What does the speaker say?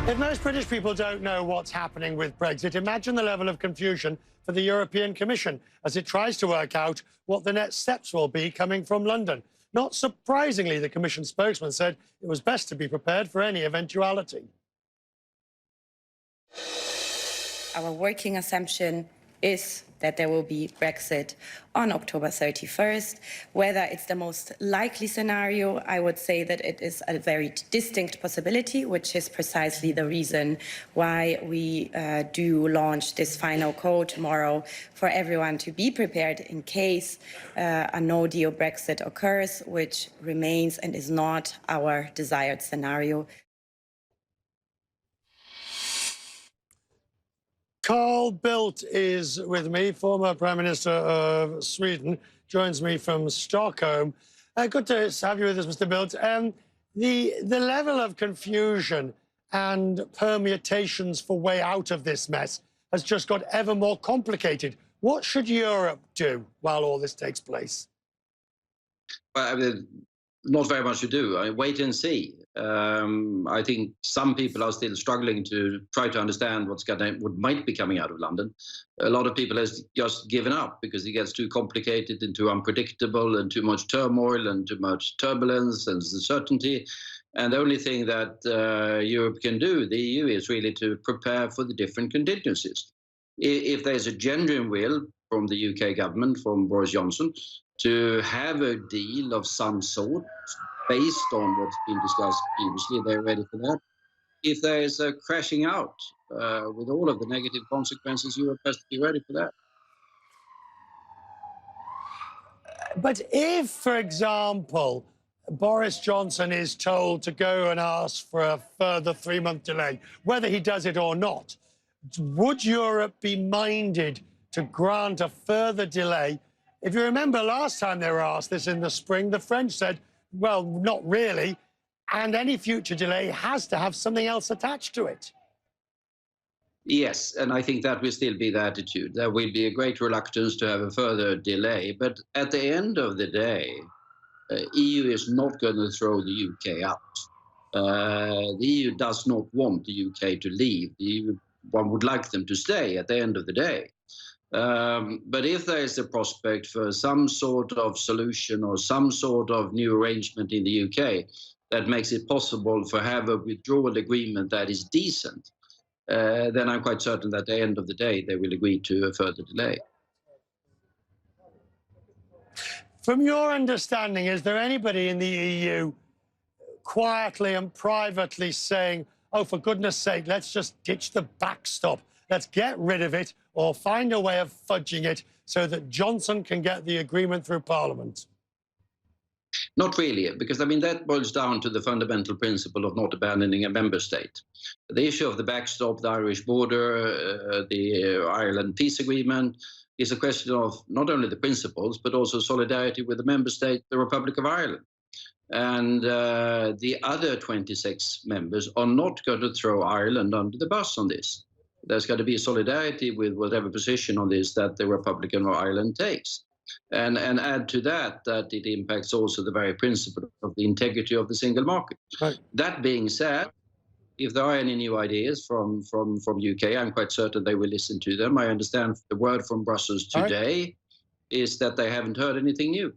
If most British people don't know what's happening with Brexit, imagine the level of confusion for the European Commission as it tries to work out what the next steps will be coming from London. Not surprisingly, the Commission spokesman said it was best to be prepared for any eventuality. Our working assumption is that there will be Brexit on October 31st. Whether it's the most likely scenario, I would say that it is a very distinct possibility, which is precisely the reason why we do launch this final call tomorrow for everyone to be prepared in case a no-deal Brexit occurs, which remains and is not our desired scenario. Bildt is with me, former Prime Minister of Sweden, joins me from Stockholm. Good to have you with us, Mr. Bildt. The level of confusion and permutations for way out of this mess has just got ever more complicated. What should Europe do while all this takes place? Well, I mean, not very much to do. Wait and see. I think some people are still struggling to try to understand what might be coming out of London. A lot of people have just given up because it gets too complicated and too unpredictable and too much turmoil and too much turbulence and uncertainty. And the only thing that Europe can do, the EU, is really to prepare for the different contingencies. If there's a genuine will from the UK government, from Boris Johnson, to have a deal of some sort based on what's been discussed previously, they're ready for that. If there is a crashing out with all of the negative consequences, Europe has to be ready for that. But if, for example, Boris Johnson is told to go and ask for a further 3-month delay, whether he does it or not, would Europe be minded to grant a further delay? If you remember last time they were asked this in the spring, the French said, well, not really, and any future delay has to have something else attached to it. Yes, and I think that will still be the attitude. There will be a great reluctance to have a further delay, but at the end of the day, EU is not going to throw the UK out. The EU does not want the UK to leave. The EU, one would like them to stay at the end of the day. But if there is a prospect for some sort of solution or some sort of new arrangement in the UK that makes it possible for have a withdrawal agreement that is decent, then I'm quite certain that at the end of the day they will agree to a further delay. From your understanding, is there anybody in the EU quietly and privately saying, oh, for goodness sake, let's just ditch the backstop, let's get rid of it, or find a way of fudging it so that Johnson can get the agreement through Parliament? Not really, because, I mean, that boils down to the fundamental principle of not abandoning a member state. The issue of the backstop, the Irish border, the Ireland peace agreement is a question of not only the principles, but also solidarity with the member state, the Republic of Ireland. And the other 26 members are not going to throw Ireland under the bus on this. There's got to be solidarity with whatever position on this that the Republic of Ireland takes. And add to that it impacts also the very principle of the integrity of the single market. Right. That being said, if there are any new ideas from UK, I'm quite certain they will listen to them. I understand the word from Brussels today is that they haven't heard anything new.